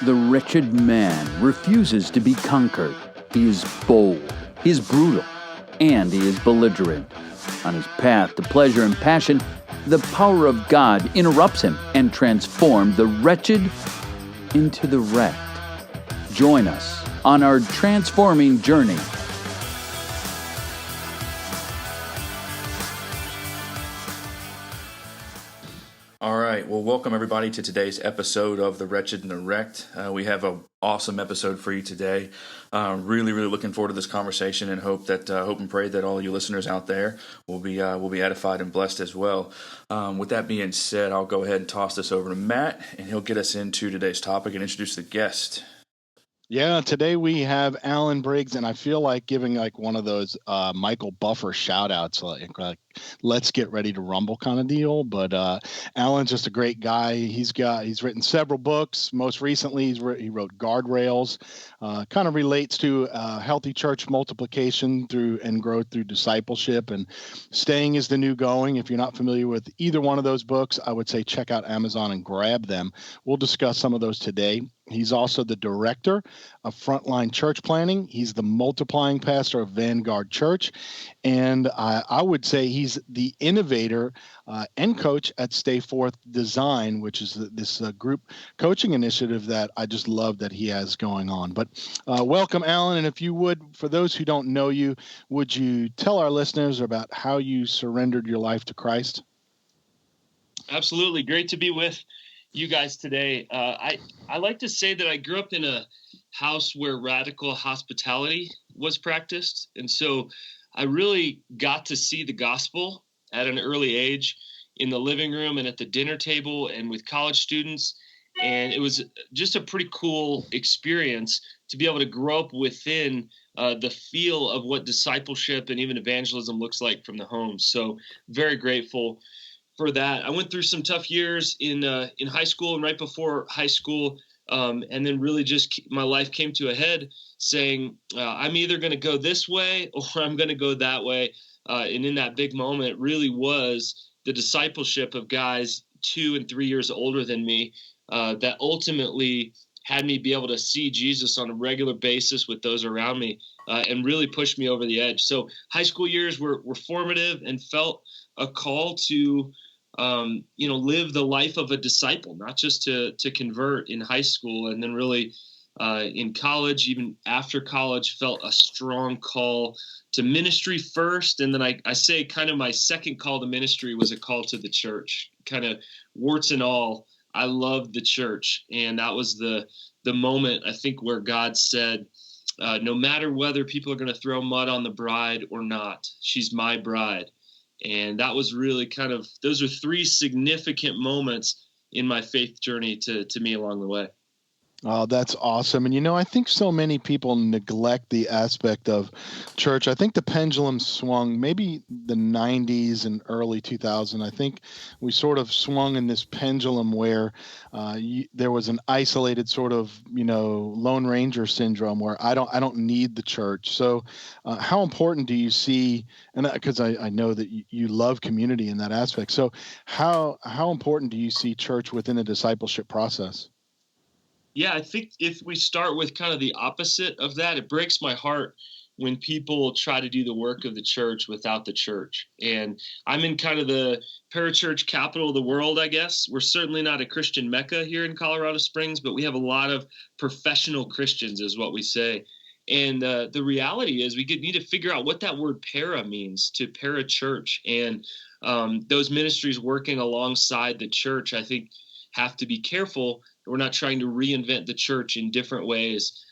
The wretched man refuses to be conquered. He is bold, he is brutal, and he is belligerent. On his path to pleasure and passion, the power of God interrupts him and transforms the wretched into the wrecked. Join us on our transforming journey. All right. Well, welcome everybody to today's episode of The Wretched and the Wrecked. We have an awesome episode for you today. Really looking forward to this conversation, and hope and pray that all you listeners out there will be edified and blessed as well. With that being said, I'll go ahead and toss this over to Matt, and he'll get us into today's topic and introduce the guest. Yeah, today we have Alan Briggs, and I feel like giving one of those Michael Buffer shout outs, like let's get ready to rumble kind of deal. But Alan's just a great guy. He's written several books. Most recently, he wrote Guardrails. Kind of relates to healthy church multiplication and growth through discipleship, and staying is the new going. If you're not familiar with either one of those books, I would say check out Amazon and grab them. We'll discuss some of those today. He's also the director of Frontline Church Planning. He's the multiplying pastor of Vanguard Church. And I would say he's the innovator and coach at Stay Forth Design, which is this group coaching initiative that I just love that he has going on. But welcome, Alan. And if you would, for those who don't know you, would you tell our listeners about how you surrendered your life to Christ? Absolutely. Great to be with you guys today. I like to say that I grew up in a house where radical hospitality was practiced. And so I really got to see the gospel at an early age in the living room and at the dinner table and with college students. And it was just a pretty cool experience to be able to grow up within the feel of what discipleship and even evangelism looks like from the home. So very grateful for that. I went through some tough years in high school and right before high school, and then really just my life came to a head saying, I'm either going to go this way or I'm going to go that way. And in that big moment, it really was the discipleship of guys 2 and 3 years older than me that ultimately had me be able to see Jesus on a regular basis with those around me and really pushed me over the edge. So high school years were formative and felt a call to live the life of a disciple, not just to convert in high school. And then really in college, even after college, felt a strong call to ministry first. And then I say kind of my second call to ministry was a call to the church, kind of warts and all. I loved the church. And that was the moment, I think, where God said, no matter whether people are going to throw mud on the bride or not, she's my bride. And that was really those are 3 significant moments in my faith journey to me along the way. Oh, that's awesome. And, I think so many people neglect the aspect of church. I think the pendulum swung maybe the 90s and early 2000. I think we sort of swung in this pendulum where there was an isolated sort of, Lone Ranger syndrome where I don't need the church. So how important do you see, and because I know that you love community in that aspect. So how important do you see church within the discipleship process? Yeah, I think if we start with kind of the opposite of that, it breaks my heart when people try to do the work of the church without the church. And I'm in kind of the parachurch capital of the world, I guess. We're certainly not a Christian Mecca here in Colorado Springs, but we have a lot of professional Christians, is what we say. And the reality is we need to figure out what that word para means, to parachurch. And those ministries working alongside the church, I think, have to be careful. We're not trying to reinvent the church in different ways,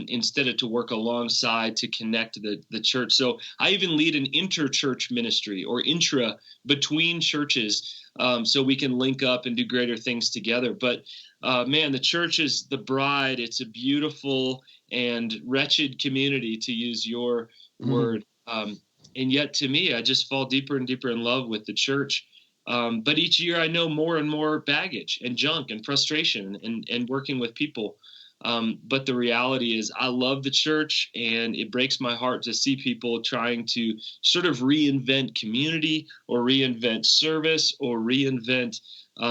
instead of to work alongside to connect the church. So I even lead an inter-church ministry or intra between churches, so we can link up and do greater things together. But man, the church is the bride. It's a beautiful and wretched community, to use your word. And yet to me, I just fall deeper and deeper in love with the church. But each year I know more and more baggage and junk and frustration and working with people. But the reality is I love the church, and it breaks my heart to see people trying to sort of reinvent community or reinvent service or reinvent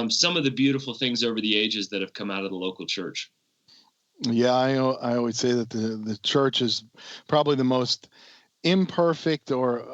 some of the beautiful things over the ages that have come out of the local church. Yeah, I always say that the church is probably the most imperfect, or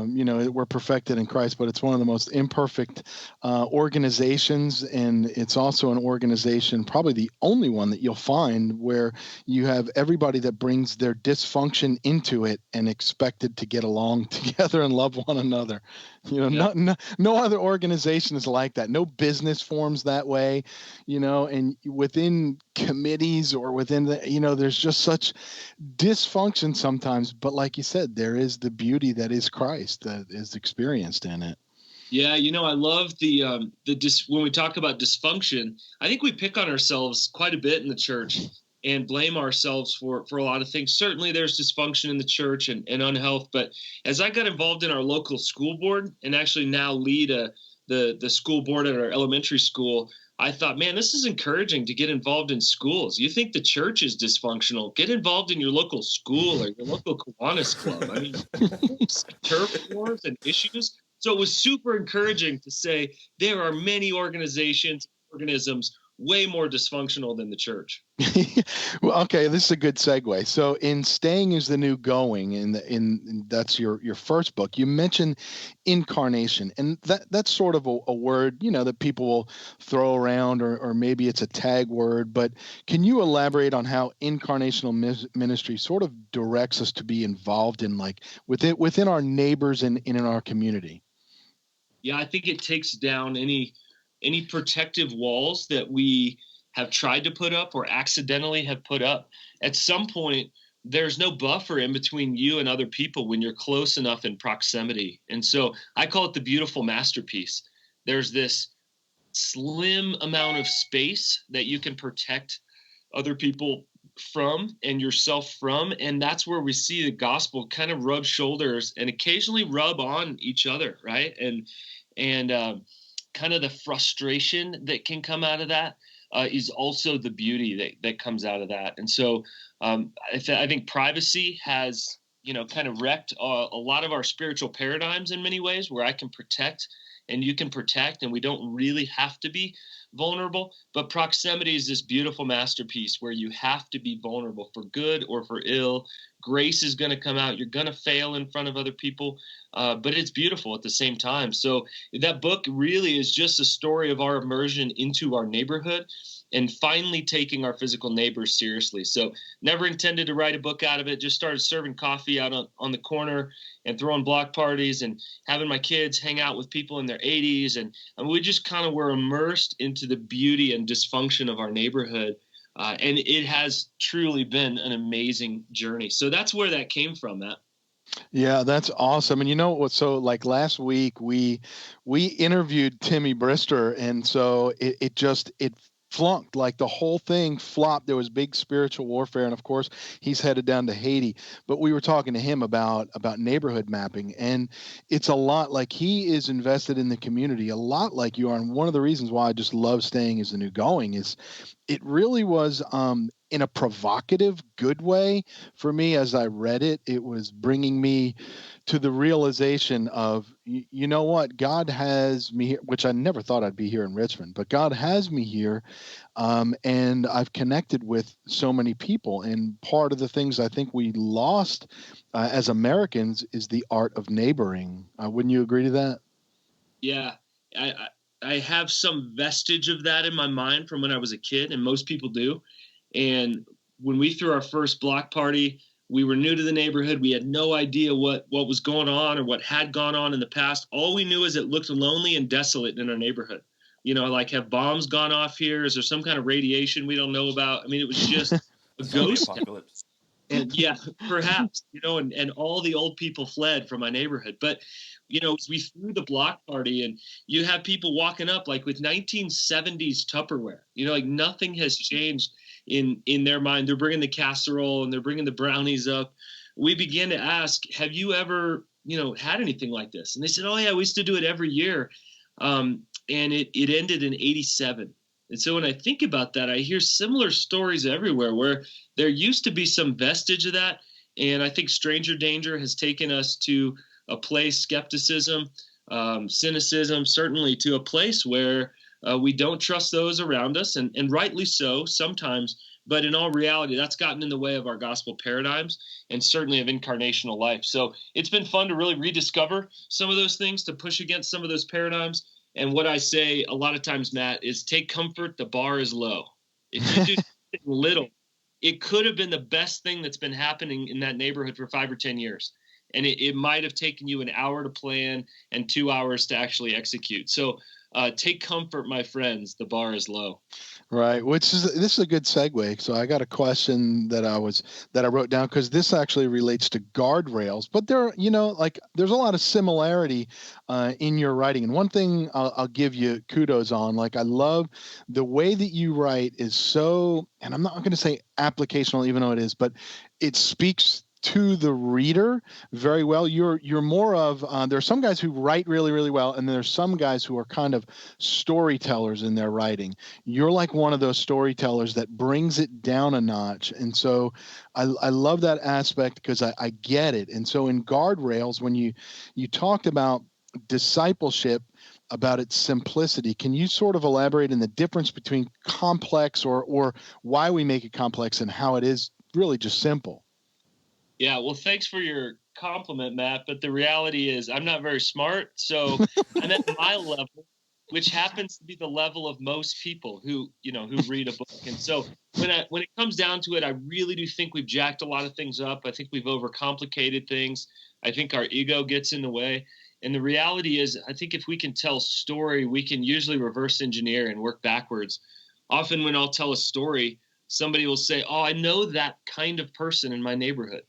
we're perfected in Christ, but it's one of the most imperfect organizations, and it's also an organization, probably the only one that you'll find, where you have everybody that brings their dysfunction into it and expected to get along together and love one another. Yeah. No other organization is like that. No business forms that way, and within committees or within there's just such dysfunction sometimes, but like you said, there is the beauty that is Christ that is experienced in it. Yeah, I love when we talk about dysfunction, I think we pick on ourselves quite a bit in the church and blame ourselves for a lot of things. Certainly there's dysfunction in the church and unhealth, but as I got involved in our local school board and actually now lead the school board at our elementary school, I thought, man, this is encouraging to get involved in schools. You think the church is dysfunctional? Get involved in your local school or your local Kiwanis club. I mean, turf wars and issues. So it was super encouraging to say there are many organisms way more dysfunctional than the church. Well, okay, this is a good segue. So, in Staying is the New Going, in that's your first book, you mentioned incarnation, and that's sort of a word that people will throw around, or maybe it's a tag word. But can you elaborate on how incarnational ministry sort of directs us to be involved in, like, within our neighbors and in our community? Yeah, I think it takes down any protective walls that we have tried to put up or accidentally have put up. At some point, there's no buffer in between you and other people when you're close enough in proximity. And so I call it the beautiful masterpiece. There's this slim amount of space that you can protect other people from and yourself from. And that's where we see the gospel kind of rub shoulders and occasionally rub on each other, right? And kind of the frustration that can come out of that is also the beauty that comes out of that. And so I think privacy has, kind of wrecked a lot of our spiritual paradigms in many ways, where I can protect and you can protect, and we don't really have to be vulnerable. But proximity is this beautiful masterpiece where you have to be vulnerable for good or for ill. Grace is going to come out. You're going to fail in front of other people, but it's beautiful at the same time. So that book really is just a story of our immersion into our neighborhood and finally taking our physical neighbors seriously. So never intended to write a book out of it. Just started serving coffee out on the corner and throwing block parties and having my kids hang out with people in their 80s. And we just kind of were immersed into the beauty and dysfunction of our neighborhood. And it has truly been an amazing journey. So that's where that came from, Matt. Yeah, that's awesome. And you know what? So, like, last week we interviewed Timmy Brister, and so it flunked. Like, the whole thing flopped. There was big spiritual warfare, and of course he's headed down to Haiti. But we were talking to him about neighborhood mapping, and it's a lot like he is invested in the community, a lot like you are. And one of the reasons why I just love Staying is the New Going is it really was in a provocative, good way for me. As I read it, it was bringing me to the realization of, you know what, God has me here, which I never thought I'd be here in Richmond, but God has me here, and I've connected with so many people. And part of the things I think we lost as Americans is the art of neighboring. Wouldn't you agree to that? Yeah, I have some vestige of that in my mind from when I was a kid, and most people do. And when we threw our first block party, we were new to the neighborhood. We had no idea what was going on or what had gone on in the past. All we knew is it looked lonely and desolate in our neighborhood. Like, have bombs gone off here? Is there some kind of radiation we don't know about? I mean, it was just a ghost apocalypse. And yeah, perhaps, and all the old people fled from my neighborhood. But, we threw the block party, and you have people walking up like with 1970s Tupperware, like nothing has changed in their mind. They're bringing the casserole and they're bringing the brownies up. We began to ask, have you ever, had anything like this? And they said, oh yeah, we used to do it every year. And it ended in 87. And so when I think about that, I hear similar stories everywhere where there used to be some vestige of that. And I think stranger danger has taken us to a place, skepticism, cynicism, certainly to a place where We don't trust those around us, and rightly so sometimes. But in all reality, that's gotten in the way of our gospel paradigms and certainly of incarnational life. So it's been fun to really rediscover some of those things, to push against some of those paradigms. And what I say a lot of times, Matt, is take comfort. The bar is low. If you do something little, it could have been the best thing that's been happening in that neighborhood for 5 or 10 years. And it might have taken you an hour to plan and 2 hours to actually execute. So take comfort, my friends. The bar is low. Right, this is a good segue. So I got a question that I wrote down, because this actually relates to guardrails, but there's a lot of similarity in your writing. And one thing I'll give you kudos on, like, I love the way that you write is so, and I'm not going to say applicational, even though it is, but it speaks to the reader very well. You're more of there are some guys who write really, really well, and there's some guys who are kind of storytellers in their writing. You're like one of those storytellers that brings it down a notch. And so I love that aspect, because I get it. And so in Guardrails, when you talked about discipleship, about its simplicity, can you sort of elaborate in the difference between complex or why we make it complex and how it is really just simple? Yeah, well, thanks for your compliment, Matt. But the reality is I'm not very smart. So I'm at my level, which happens to be the level of most people who read a book. And so when it comes down to it, I really do think we've jacked a lot of things up. I think we've overcomplicated things. I think our ego gets in the way. And the reality is, I think if we can tell story, we can usually reverse engineer and work backwards. Often when I'll tell a story, somebody will say, "Oh, I know that kind of person in my neighborhood,"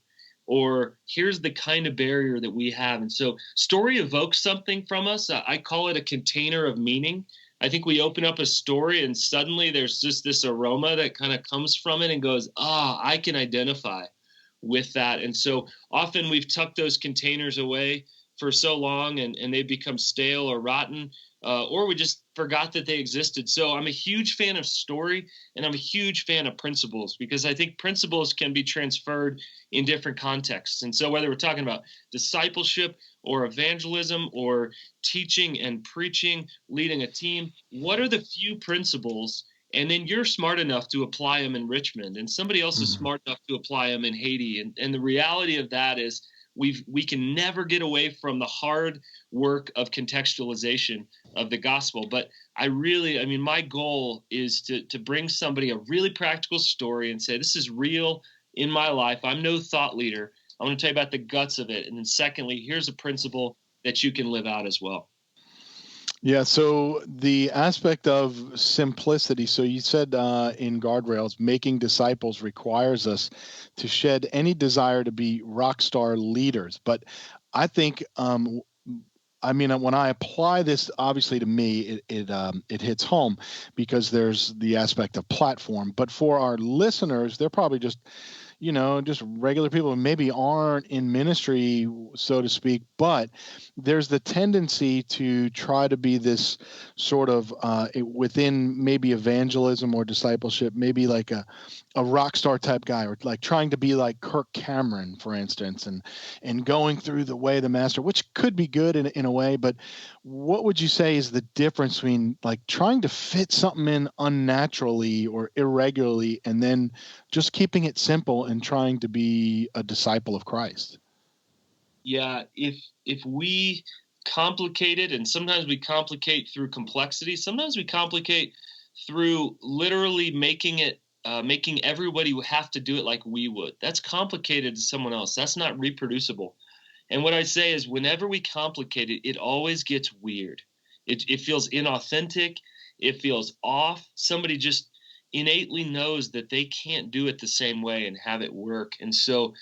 or "Here's the kind of barrier that we have." And so story evokes something from us. I call it a container of meaning. I think we open up a story and suddenly there's just this aroma that kind of comes from it and goes, I can identify with that. And so often we've tucked those containers away for so long and they become stale or rotten, or we just forgot that they existed. So I'm a huge fan of story, and I'm a huge fan of principles, because I think principles can be transferred in different contexts. And so whether we're talking about discipleship or evangelism or teaching and preaching, leading a team, what are the few principles? And then you're smart enough to apply them in Richmond, and somebody else is smart enough to apply them in Haiti. And the reality of that is we can never get away from the hard work of contextualization of the gospel. But my goal is to bring somebody a really practical story and say, this is real in my life. I'm no thought leader. I want to tell you about the guts of it. And then secondly, here's a principle that you can live out as well. Yeah, so the aspect of simplicity. So you said in Guardrails, making disciples requires us to shed any desire to be rock star leaders. But I think, when I apply this, obviously to me, it hits home, because there's the aspect of platform. But for our listeners, they're probably just regular people who maybe aren't in ministry, so to speak, but there's the tendency to try to be this sort of within maybe evangelism or discipleship, maybe like a rock star type guy, or like trying to be like Kirk Cameron, for instance, and going through the way of the master, which could be good in a way. But what would you say is the difference between like trying to fit something in unnaturally or irregularly, and then just keeping it simple and trying to be a disciple of Christ? Yeah, if we complicate it, and sometimes we complicate through complexity, sometimes we complicate through literally making everybody have to do it like we would. That's complicated to someone else. That's not reproducible. And what I say is, whenever we complicate it, it always gets weird. It feels inauthentic. It feels off. Somebody just innately knows that they can't do it the same way and have it work. And so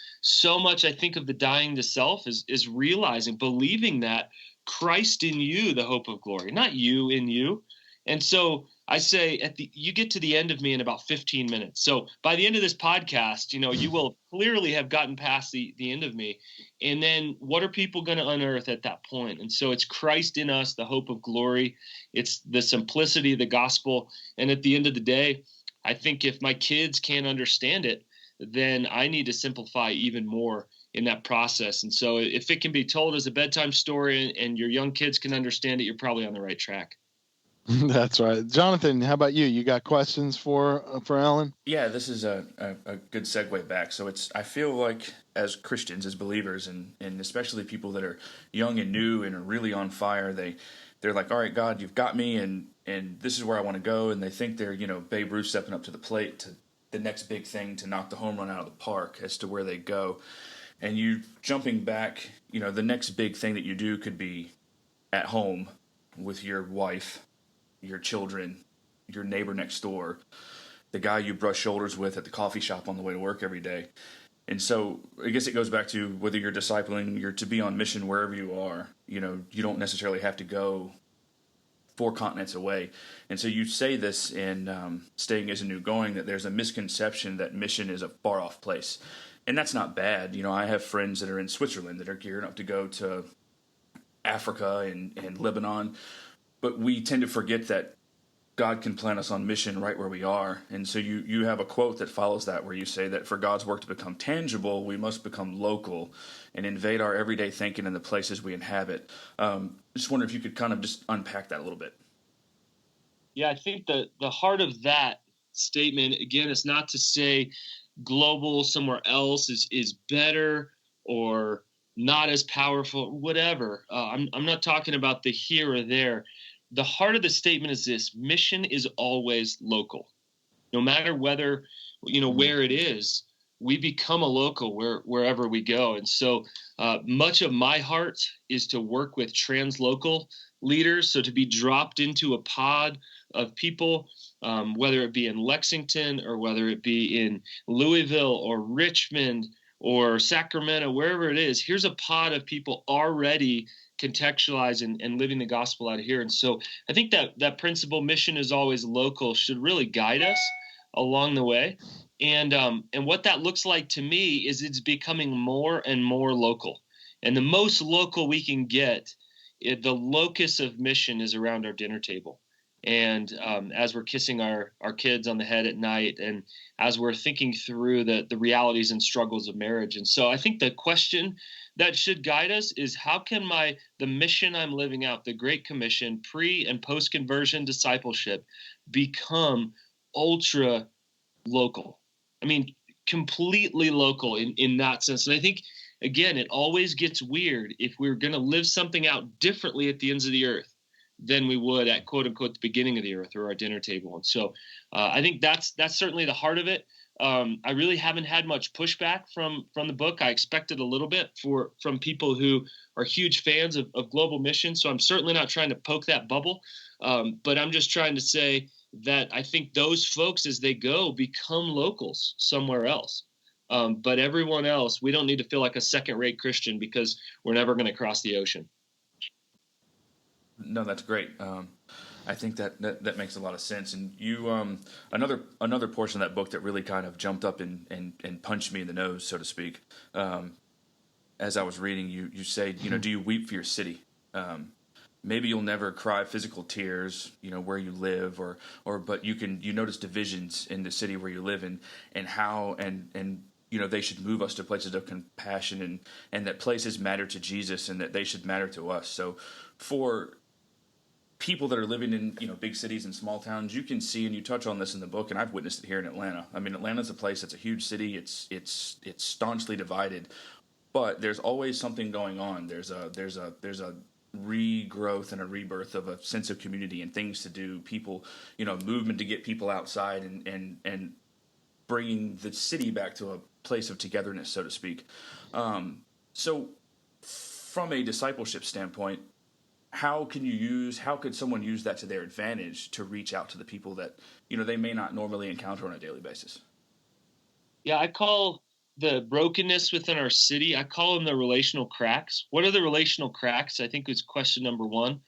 much I think of the dying to self is realizing, believing that Christ in you, the hope of glory, not you in you. And so I say you get to the end of me in about 15 minutes. So by the end of this podcast, you will clearly have gotten past the end of me. And then what are people going to unearth at that point? And so it's Christ in us, the hope of glory. It's the simplicity of the gospel. And at the end of the day, I think if my kids can't understand it, then I need to simplify even more in that process. And so if it can be told as a bedtime story and your young kids can understand it, you're probably on the right track. That's right. Jonathan, how about you? You got questions for Alan? Yeah, this is a good segue back. So I feel like as Christians, as believers, and especially people that are young and new and are really on fire, they're like, all right, God, you've got me, and this is where I want to go, and they think they're Babe Ruth stepping up to the plate to the next big thing to knock the home run out of the park as to where they go, and you jumping back, the next big thing that you do could be at home with your wife, your children, your neighbor next door, the guy you brush shoulders with at the coffee shop on the way to work every day. And so I guess it goes back to whether you're discipling, you're to be on mission wherever you are. You don't necessarily have to go 4 continents away. And so you say this in Staying Is a New Going, that there's a misconception that mission is a far off place. And that's not bad. I have friends that are in Switzerland that are gearing up to go to Africa and Lebanon. But we tend to forget that God can plant us on mission right where we are. And so you have a quote that follows that where you say that for God's work to become tangible, we must become local and invade our everyday thinking in the places we inhabit. Just wonder if you could kind of just unpack that a little bit. Yeah, I think the heart of that statement, again, is not to say global somewhere else is better or not as powerful, whatever. I'm not talking about the here or there. The heart of the statement is this: mission is always local. No matter whether, where it is, we become a local wherever we go. And so much of my heart is to work with translocal leaders. So to be dropped into a pod of people, whether it be in Lexington or whether it be in Louisville or Richmond or Sacramento, wherever it is, here's a pod of people already contextualized and living the gospel out here. And so I think that principle, mission is always local, should really guide us along the way. And what that looks like to me is it's becoming more and more local. And the most local we can get, the locus of mission is around our dinner table. And as we're kissing our kids on the head at night, and as we're thinking through the realities and struggles of marriage. And so I think the question that should guide us is, how can the mission I'm living out, the Great Commission, pre and post conversion discipleship, become ultra local? I mean, completely local in that sense. And I think, again, it always gets weird if we're going to live something out differently at the ends of the earth than we would at quote unquote the beginning of the earth or our dinner table. And so I think that's certainly the heart of it. I really haven't had much pushback from the book. I expected a little bit from people who are huge fans of global mission. So I'm certainly not trying to poke that bubble, but I'm just trying to say that I think those folks, as they go, become locals somewhere else. But everyone else, we don't need to feel like a second-rate Christian because we're never going to cross the ocean. No, that's great. I think that makes a lot of sense. And you, another portion of that book that really kind of jumped up and punched me in the nose, so to speak. As I was reading, you say, do you weep for your city? Maybe you'll never cry physical tears, where you live, but you notice divisions in the city where you live in, and how and they should move us to places of compassion, and that places matter to Jesus, and that they should matter to us. So for people that are living in big cities and small towns, you can see, and you touch on this in the book, and I've witnessed it here in Atlanta. I mean, Atlanta's a place that's a huge city. It's staunchly divided, but there's always something going on. There's a regrowth and a rebirth of a sense of community and things to do. People, movement to get people outside and bringing the city back to a place of togetherness, so to speak. So, from a discipleship standpoint, how could someone use that to their advantage to reach out to the people that they may not normally encounter on a daily basis? Yeah, I call the brokenness within our city, I call them the relational cracks. What are the relational cracks? I think is question number one.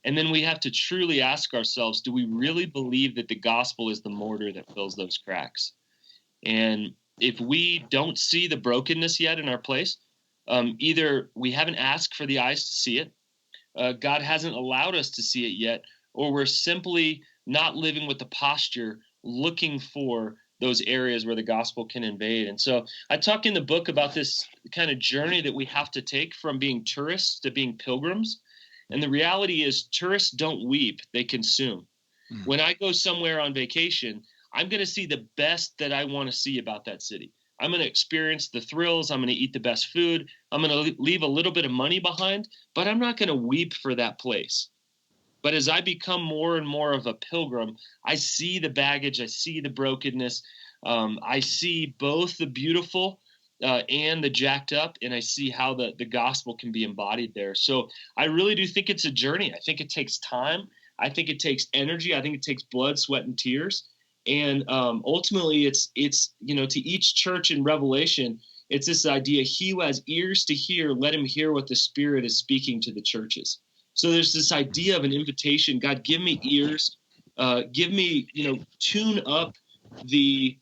And then we have to truly ask ourselves, do we really believe that the gospel is the mortar that fills those cracks? And if we don't see the brokenness yet in our place, either we haven't asked for the eyes to see it, God hasn't allowed us to see it yet, or we're simply not living with the posture looking for those areas where the gospel can invade. And so I talk in the book about this kind of journey that we have to take from being tourists to being pilgrims. And the reality is tourists don't weep, they consume. When I go somewhere on vacation, I'm going to see the best that I want to see about that city. I'm going to experience the thrills. I'm going to eat the best food. I'm going to leave a little bit of money behind, but I'm not going to weep for that place. But as I become more and more of a pilgrim, I see the baggage. I see the brokenness. I see both the beautiful and the jacked up, and I see how the gospel can be embodied there. So I really do think it's a journey. I think it takes time. I think it takes energy. I think it takes blood, sweat, and tears. And ultimately, it's to each church in Revelation, it's this idea: he who has ears to hear, let him hear what the Spirit is speaking to the churches. So there's this idea of an invitation. God, give me ears. Give me, tune up the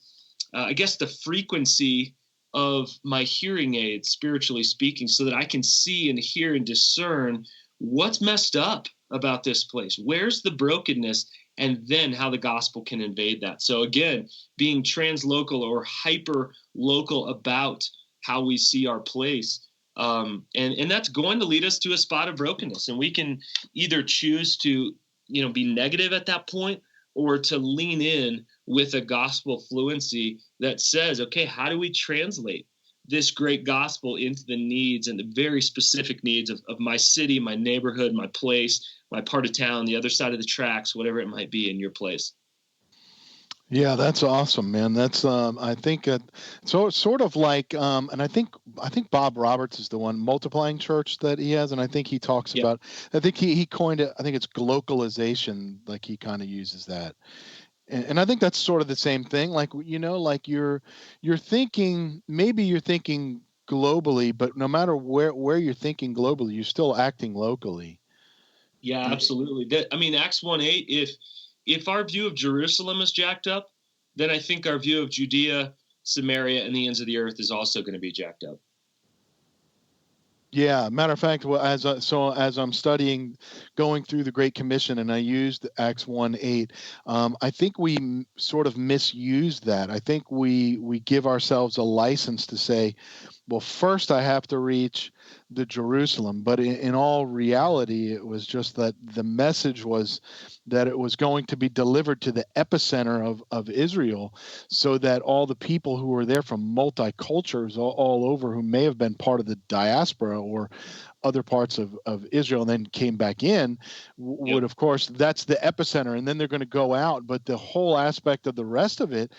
frequency of my hearing aids, spiritually speaking, so that I can see and hear and discern what's messed up about this place. Where's the brokenness? And then how the gospel can invade that. So again, being translocal or hyper local about how we see our place. And that's going to lead us to a spot of brokenness. And we can either choose to, be negative at that point, or to lean in with a gospel fluency that says, okay, how do we translate this great gospel into the needs and the very specific needs of my city, my neighborhood, my place, my part of town, the other side of the tracks, whatever it might be in your place. Yeah, that's awesome, man. That's I think so it's sort of like and I think Bob Roberts is the one, Multiplying Church, that he has, and I think he talks about, I think he coined it, I think it's glocalization, like he kind of uses that. And I think that's sort of the same thing, like like you're thinking, maybe you're thinking globally, but no matter where you're thinking globally, you're still acting locally. Yeah, absolutely. Acts 1:8, if our view of Jerusalem is jacked up, then I think our view of Judea, Samaria, and the ends of the earth is also going to be jacked up. Yeah, matter of fact, well, as I'm studying, going through the Great Commission, and I used Acts 1:8, I think we sort of misused that. I think we give ourselves a license to say, well, first I have to reach the Jerusalem, but in all reality, it was just that the message was that it was going to be delivered to the epicenter of Israel, so that all the people who were there from multi-cultures all over, who may have been part of the diaspora or other parts of Israel and then came back in, would, of course, that's the epicenter, and then they're going to go out. But the whole aspect of the rest of it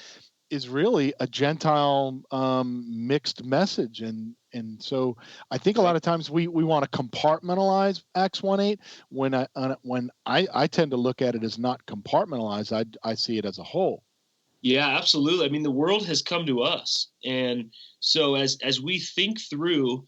is really a Gentile mixed message. And so I think a lot of times we want to compartmentalize Acts 1:8 when I tend to look at it as not compartmentalized. I see it as a whole. Yeah, absolutely. I mean, the world has come to us. And so as we think through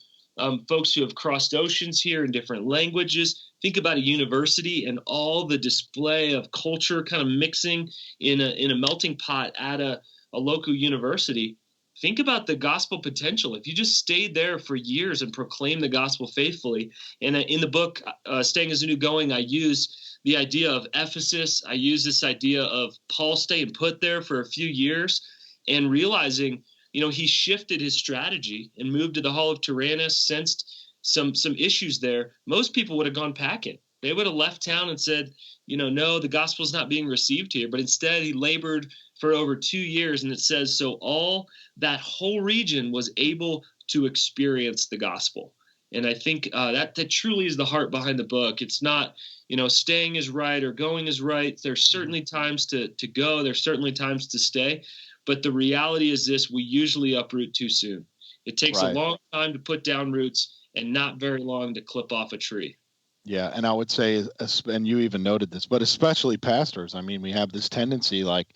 folks who have crossed oceans here in different languages, think about a university and all the display of culture kind of mixing in a melting pot at a local university. Think about the gospel potential. If you just stayed there for years and proclaimed the gospel faithfully. And in the book, Staying as a New Going, I use the idea of Ephesus. I use this idea of Paul staying put there for a few years and realizing, he shifted his strategy and moved to the Hall of Tyrannus, sensed some issues there. Most people would have gone packing. They would have left town and said, no, the gospel's not being received here. But instead, he labored for over 2 years. And it says, so all that whole region was able to experience the gospel. And I think that truly is the heart behind the book. It's not, staying is right or going is right. There's certainly times to go. There's certainly times to stay. But the reality is this: we usually uproot too soon. It takes a long time to put down roots and not very long to clip off a tree. Yeah, and I would say, and you even noted this, but especially pastors. I mean, we have this tendency, like,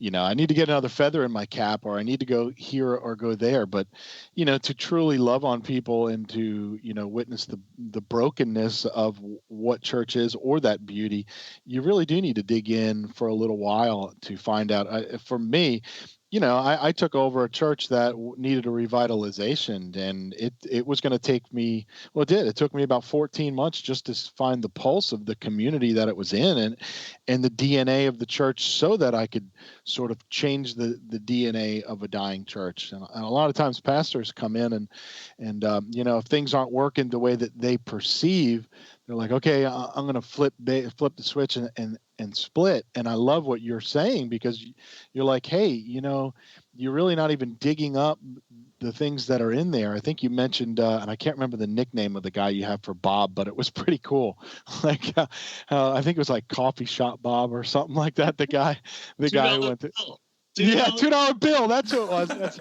I need to get another feather in my cap, or I need to go here or go there. But, to truly love on people and to, witness the brokenness of what church is, or that beauty, you really do need to dig in for a little while to find out. For me, I took over a church that needed a revitalization, and it was going to take me, well, it did. It took me about 14 months just to find the pulse of the community that it was in, and the DNA of the church, so that I could sort of change the DNA of a dying church. And a lot of times pastors come in and if things aren't working the way that they perceive, they're like, okay, I'm going to flip the switch and split. And I love what you're saying, because you're like, hey, you're really not even digging up the things that are in there. I think you mentioned, and I can't remember the nickname of the guy you have for Bob, but it was pretty cool. Like, I think it was like Coffee Shop Bob or something like that. The guy who went to, yeah, $2 bill. That's who it was. That's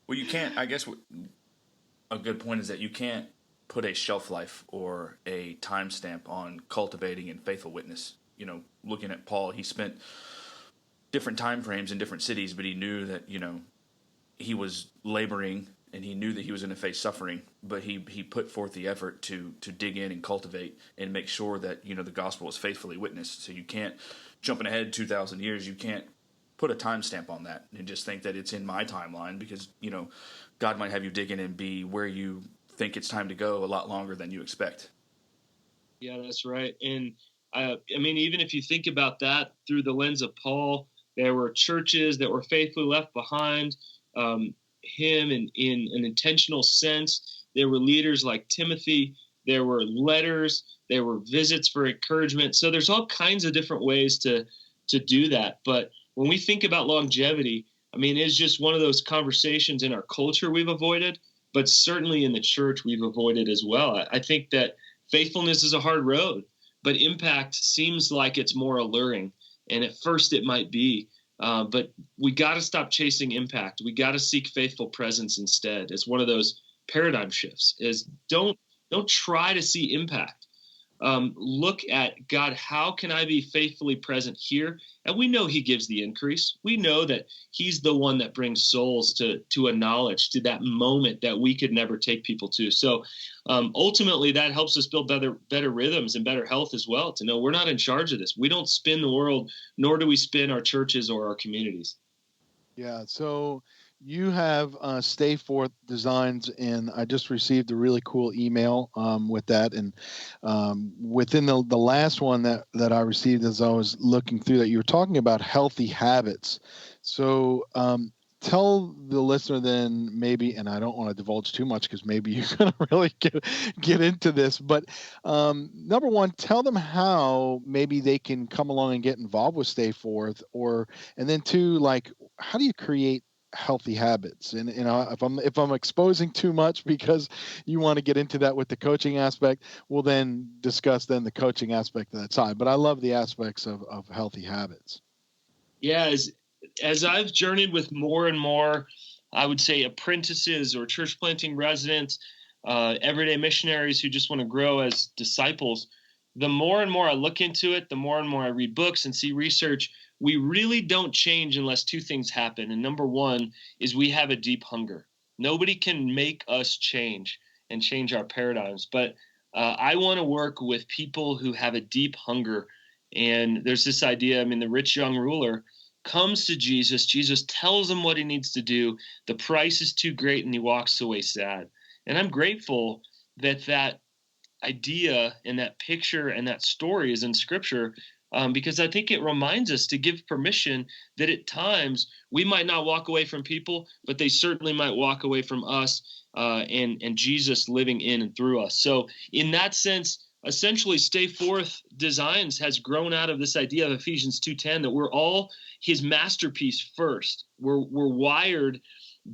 Well, you can't. I guess a good point is that you can't put a shelf life or a timestamp on cultivating and faithful witness. Looking at Paul, he spent different time frames in different cities, but he knew that he was laboring and he knew that he was going to face suffering, but he put forth the effort to dig in and cultivate and make sure that the gospel was faithfully witnessed. So you can't, jumping ahead 2,000 years, you can't put a timestamp on that and just think that it's in my timeline, because God might have you dig in and be where you think it's time to go a lot longer than you expect. Yeah, that's right. And I mean, even if you think about that through the lens of Paul, there were churches that were faithfully left behind him in an intentional sense. There were leaders like Timothy. There were letters. There were visits for encouragement. So there's all kinds of different ways to do that. But when we think about longevity, I mean, it's just one of those conversations in our culture we've avoided, but certainly in the church we've avoided as well. I think that faithfulness is a hard road, but impact seems like it's more alluring. And at first it might be, but we got to stop chasing impact. We got to seek faithful presence instead. It's one of those paradigm shifts. Is don't try to see impact. Look at God. How can I be faithfully present here? And we know he gives the increase. We know that he's the one that brings souls to a knowledge, to that moment that we could never take people to. So ultimately that helps us build better rhythms and better health as well, to know we're not in charge of this. We don't spin the world, nor do we spin our churches or our communities. Yeah. So you have Stay Forth Designs, and I just received a really cool email with that. And within the last one that I received, as I was looking through that, you were talking about healthy habits. So tell the listener then, maybe, and I don't want to divulge too much because maybe you're going to really get into this, but number one, tell them how maybe they can come along and get involved with Stay Forth, and then two, like, how do you create healthy habits? And if I'm exposing too much because you want to get into that with the coaching aspect, we'll then discuss the coaching aspect of that side. But I love the aspects of healthy habits. Yeah, as I've journeyed with more and more, I would say, apprentices or church planting residents, everyday missionaries who just want to grow as disciples, the more and more I look into it, the more and more I read books and see research, we really don't change unless two things happen. And number one is we have a deep hunger. Nobody can make us change and change our paradigms. But I want to work with people who have a deep hunger. And there's this idea, I mean, the rich young ruler comes to Jesus. Jesus tells him what he needs to do. The price is too great, and he walks away sad. And I'm grateful that idea and that picture and that story is in Scripture, because I think it reminds us to give permission that at times we might not walk away from people, but they certainly might walk away from us and Jesus living in and through us. So in that sense, essentially, Stay Forth Designs has grown out of this idea of Ephesians 2:10, that we're all his masterpiece first. We're wired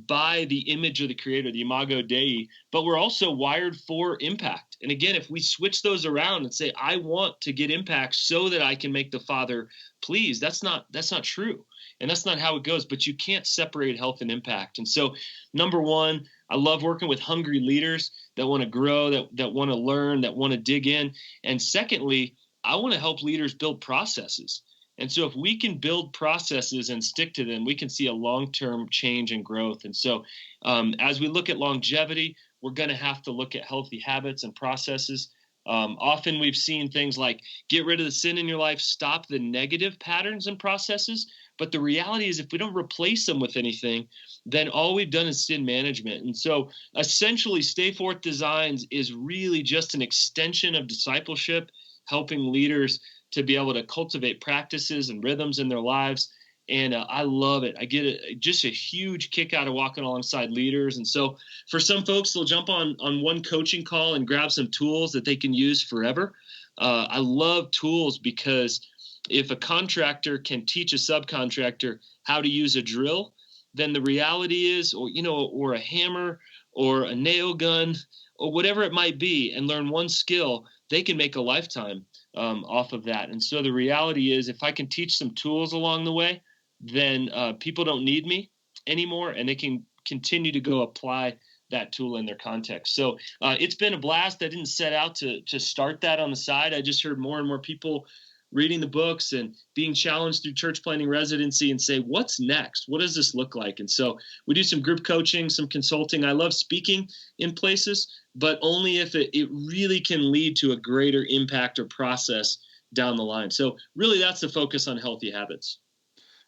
by the image of the Creator, the Imago Dei, but we're also wired for impact. And again, if we switch those around and say, I want to get impact so that I can make the Father pleased, that's not true. And that's not how it goes. But you can't separate health and impact. And so, number one, I love working with hungry leaders that want to grow, that want to learn, that want to dig in. And secondly, I want to help leaders build processes. And so if we can build processes and stick to them, we can see a long-term change and growth. And so as we look at longevity, we're going to have to look at healthy habits and processes. Often we've seen things like get rid of the sin in your life, stop the negative patterns and processes. But the reality is if we don't replace them with anything, then all we've done is sin management. And so essentially Stay Forth Designs is really just an extension of discipleship, helping leaders to be able to cultivate practices and rhythms in their lives. And I love it. I get just a huge kick out of walking alongside leaders. And so for some folks, they'll jump on one coaching call and grab some tools that they can use forever. I love tools because if a contractor can teach a subcontractor how to use a drill, then the reality is, or a hammer or a nail gun or whatever it might be, and learn one skill, they can make a lifetime off of that. And so the reality is, if I can teach some tools along the way, then people don't need me anymore, and they can continue to go apply that tool in their context. So it's been a blast. I didn't set out to start that on the side. I just heard more and more people reading the books and being challenged through church planting residency and say, what's next? What does this look like? And so we do some group coaching, some consulting. I love speaking in places, but only if it really can lead to a greater impact or process down the line. So really that's the focus on healthy habits.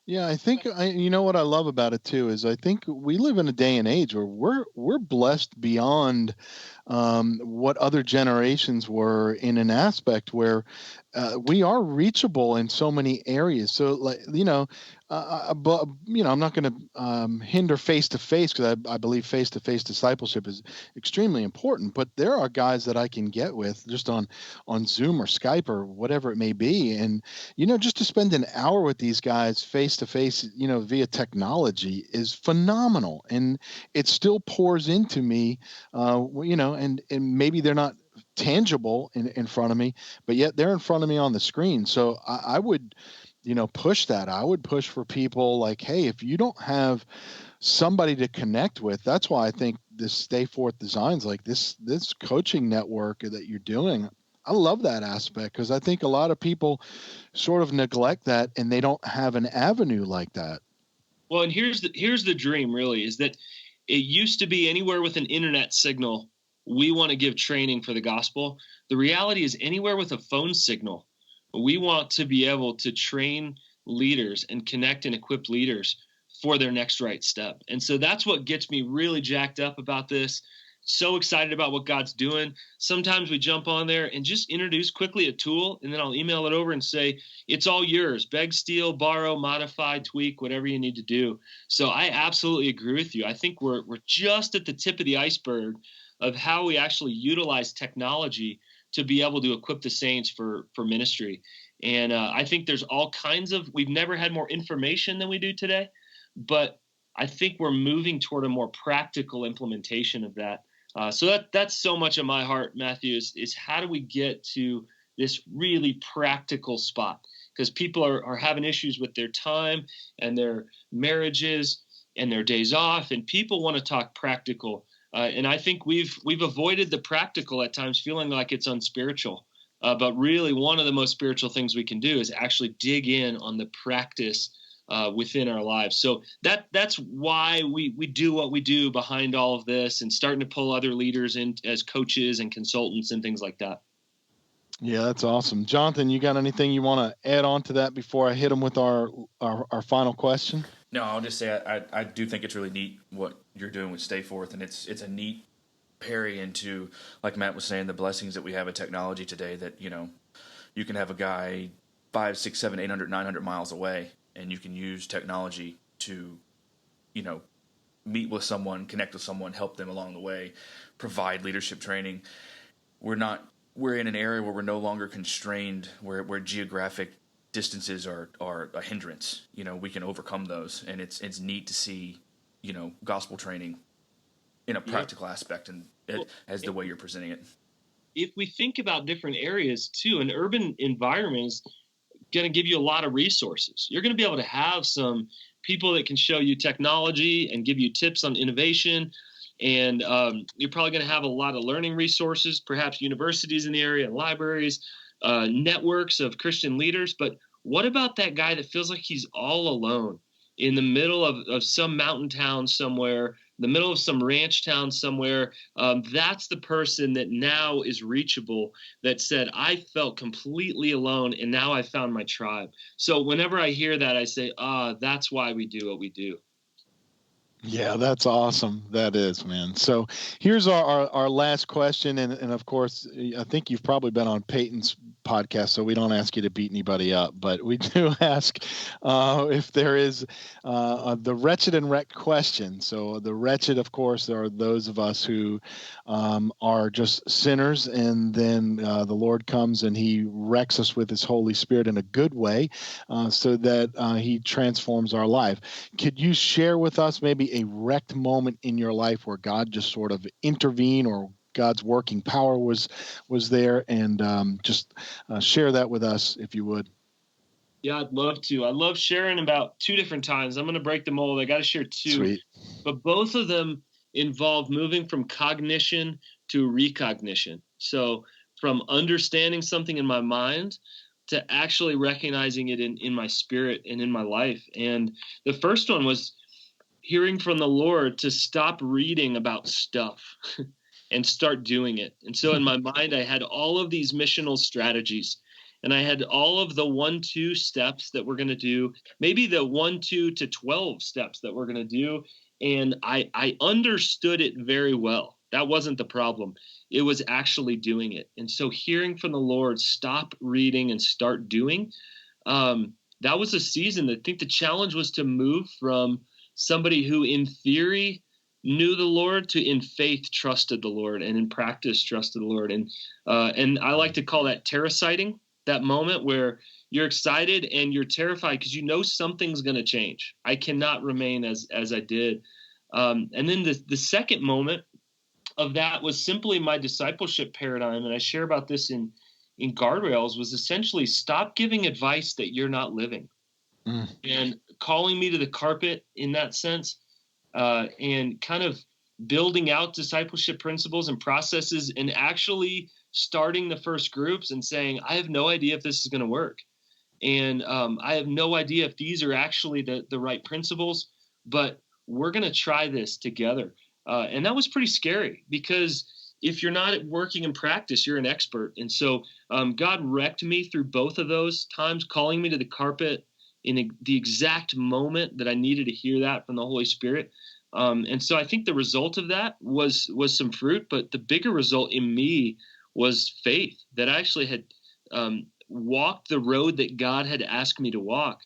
Yeah, I think what I love about it too is I think we live in a day and age where we're blessed beyond what other generations were, in an aspect where we are reachable in so many areas. So, like, but I'm not going to hinder face to face, because I believe face to face discipleship is extremely important. But there are guys that I can get with just on Zoom or Skype or whatever it may be, and just to spend an hour with these guys face to face, via technology is phenomenal, and it still pours into me, and maybe they're not tangible in front of me, but yet they're in front of me on the screen. So I would, push that. I would push for people like, hey, if you don't have somebody to connect with, that's why I think this Stay Forth Designs, like this coaching network that you're doing, I love that aspect, because I think a lot of people sort of neglect that, and they don't have an avenue like that. Well, and here's the dream, really, is that it used to be anywhere with an internet signal, we want to give training for the gospel. The reality is anywhere with a phone signal, we want to be able to train leaders and connect and equip leaders for their next right step. And so that's what gets me really jacked up about this. So excited about what God's doing. Sometimes we jump on there and just introduce quickly a tool, and then I'll email it over and say, it's all yours. Beg, steal, borrow, modify, tweak, whatever you need to do. So I absolutely agree with you. I think we're just at the tip of the iceberg of how we actually utilize technology to be able to equip the saints for ministry. And I think there's all kinds of, we've never had more information than we do today, but I think we're moving toward a more practical implementation of that. So that's so much of my heart, Matthew, is how do we get to this really practical spot? Because people are having issues with their time and their marriages and their days off, and people want to talk practical. And I think we've avoided the practical at times, feeling like it's unspiritual. But really, one of the most spiritual things we can do is actually dig in on the practice within our lives. So that's why we do what we do behind all of this, and starting to pull other leaders in as coaches and consultants and things like that. Yeah, that's awesome. Jonathan, you got anything you want to add on to that before I hit them with our final question? No, I'll just say I do think it's really neat what you're doing with Stay Forth, and it's a neat parry into, like Matt was saying, the blessings that we have in technology today, that you can have a guy 5, 6, 7, 800, 900 miles away, and you can use technology to meet with someone, connect with someone, help them along the way, provide leadership training. We're in an area where we're no longer constrained, where geographic distances are a hindrance. We can overcome those, and it's neat to see gospel training in a practical aspect, and as the way you're presenting it. If we think about different areas too, an urban environment is going to give you a lot of resources. You're going to be able to have some people that can show you technology and give you tips on innovation. And you're probably going to have a lot of learning resources, perhaps universities in the area, libraries, networks of Christian leaders. But what about that guy that feels like he's all alone in the middle of some mountain town somewhere, the middle of some ranch town somewhere. That's the person that now is reachable, that said, I felt completely alone and now I found my tribe. So whenever I hear that, I say, that's why we do what we do. Yeah, that's awesome. That is, man. So here's our last question. And of course, I think you've probably been on Peyton's podcast, so we don't ask you to beat anybody up, but we do ask if there is the wretched and wrecked question. So the wretched, of course, are those of us who are just sinners, and then the Lord comes and he wrecks us with his Holy Spirit in a good way, so that he transforms our life. Could you share with us maybe a wrecked moment in your life where God just sort of intervened, or God's working power was there, and just share that with us if you would? Yeah, I'd love to. I love sharing about 2 different times. I'm going to break the mold. I got to share 2. Sweet. But both of them involve moving from cognition to recognition. So from understanding something in my mind to actually recognizing it in my spirit and in my life. And the first one was hearing from the Lord to stop reading about stuff and start doing it. And so in my mind, I had all of these missional strategies, and I had all of the 1-2 steps that we're going to do, maybe the 1-2 to 12 steps that we're going to do. And I understood it very well. That wasn't the problem. It was actually doing it. And so hearing from the Lord, stop reading and start doing, that was a season that I think the challenge was to move from somebody who in theory knew the Lord to in faith trusted the Lord, and in practice trusted the Lord. And I like to call that terrasiting, that moment where you're excited and you're terrified because you know something's going to change. I cannot remain as I did. And then the second moment of that was simply my discipleship paradigm. And I share about this in Guardrails, was essentially stop giving advice that you're not living. And calling me to the carpet in that sense, and kind of building out discipleship principles and processes, and actually starting the first groups and saying, I have no idea if this is going to work. And I have no idea if these are actually the right principles, but we're going to try this together. And that was pretty scary, because if you're not working in practice, you're an expert. And so God wrecked me through both of those times, calling me to the carpet in the exact moment that I needed to hear that from the Holy Spirit. And so I think the result of that was some fruit, but the bigger result in me was faith, that I actually had walked the road that God had asked me to walk.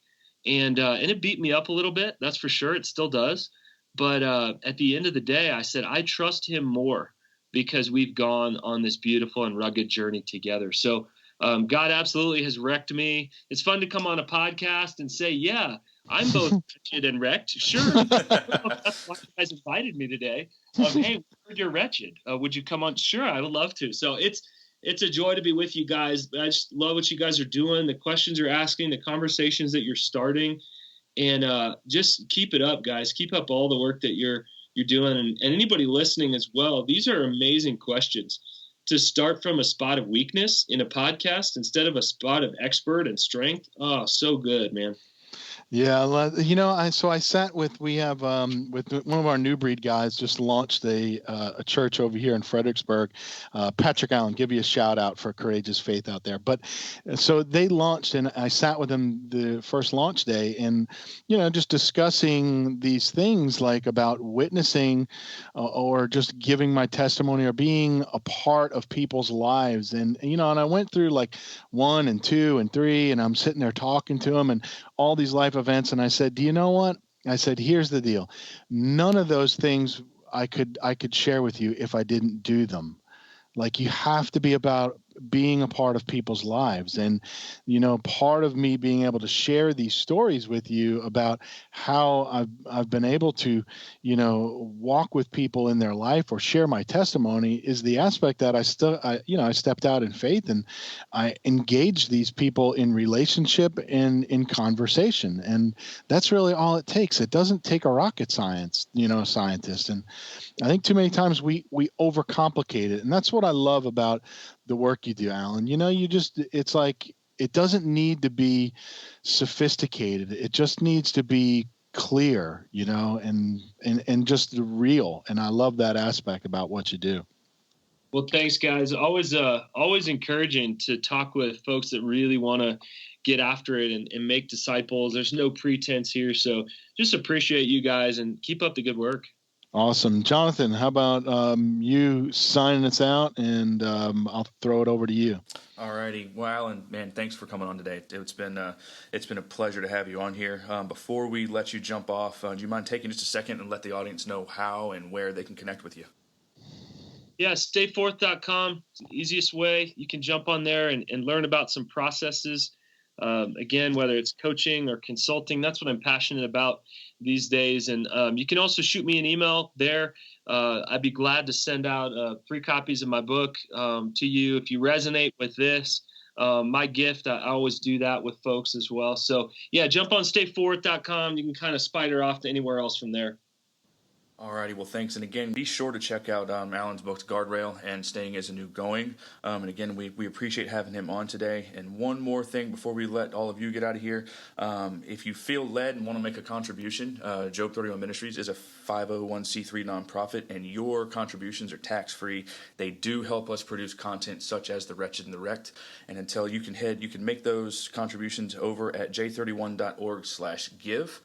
And it beat me up a little bit. That's for sure. It still does. But at the end of the day, I said, I trust him more because we've gone on this beautiful and rugged journey together. So God absolutely has wrecked me. It's fun to come on a podcast and say, yeah, I'm both wretched and wrecked. Sure. That's why you guys invited me today. Hey, we heard you're wretched. Would you come on? Sure, I would love to. So it's a joy to be with you guys. I just love what you guys are doing, the questions you're asking, the conversations that you're starting. And just keep it up, guys. Keep up all the work that you're doing. And anybody listening as well, these are amazing questions. To start from a spot of weakness in a podcast instead of a spot of expert and strength. Oh, so good, man. Yeah, I sat with, we have with one of our New Breed guys just launched a church over here in Fredericksburg. Patrick Allen, give you a shout out for Courageous Faith out there. But so they launched, and I sat with them the first launch day, and just discussing these things like about witnessing, or just giving my testimony, or being a part of people's lives, and and I went through like 1 and 2 and 3, and I'm sitting there talking to them, and all these life events, and I said, do you know what? I said, here's the deal. None of those things I could share with you if I didn't do them. Like, you have to be about being a part of people's lives. And, part of me being able to share these stories with you about how I've been able to, walk with people in their life or share my testimony is the aspect that I stepped out in faith, and I engaged these people in relationship and in conversation. And that's really all it takes. It doesn't take a rocket scientist. And I think too many times we overcomplicate it. And that's what I love about the work you do, Alan. It's like, it doesn't need to be sophisticated. It just needs to be clear, and just real. And I love that aspect about what you do. Well, thanks, guys. Always encouraging to talk with folks that really want to get after it and make disciples. There's no pretense here. So just appreciate you guys and keep up the good work. Awesome. Jonathan, how about you signing us out, and I'll throw it over to you. All righty. Well, Alan, man, thanks for coming on today. It's been a pleasure to have you on here. Before we let you jump off, do you mind taking just a second and let the audience know how and where they can connect with you? Yeah, stayforth.com. It's the easiest way. You can jump on there and learn about some processes. Again, whether it's coaching or consulting, that's what I'm passionate about these days. And you can also shoot me an email there. I'd be glad to send out 3 copies of my book to you if you resonate with this. My gift, I always do that with folks as well. So, yeah, jump on stayforth.com. You can kind of spider off to anywhere else from there. All righty. Well, thanks. And again, be sure to check out Alan's books, Guardrail and Staying as a New Going. And again, we appreciate having him on today. And one more thing before we let all of you get out of here. If you feel led and want to make a contribution, Job 31 Ministries is a 501c3 nonprofit, and your contributions are tax-free. They do help us produce content such as The Wretched and the Wrecked. And until you can make those contributions over at j31.org/give.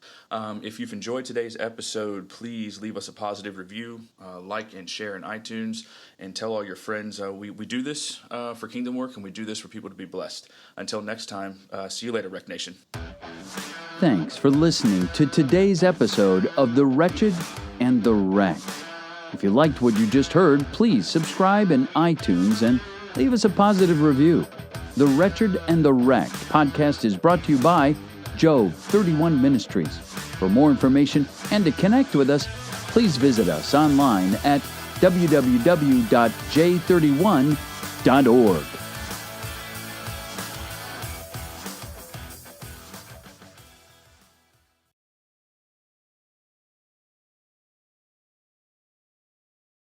If you've enjoyed today's episode, please leave us a positive review, like and share in iTunes, and tell all your friends. We do this for kingdom work, and we do this for people to be blessed. Until next time, see you later, Wreck Nation. Thanks for listening to today's episode of The Wretched and the Wrecked. If you liked what you just heard, please subscribe in iTunes and leave us a positive review. The Wretched and the Wrecked podcast is brought to you by Job 31 Ministries. For more information and to connect with us, please visit us online at www.j31.org.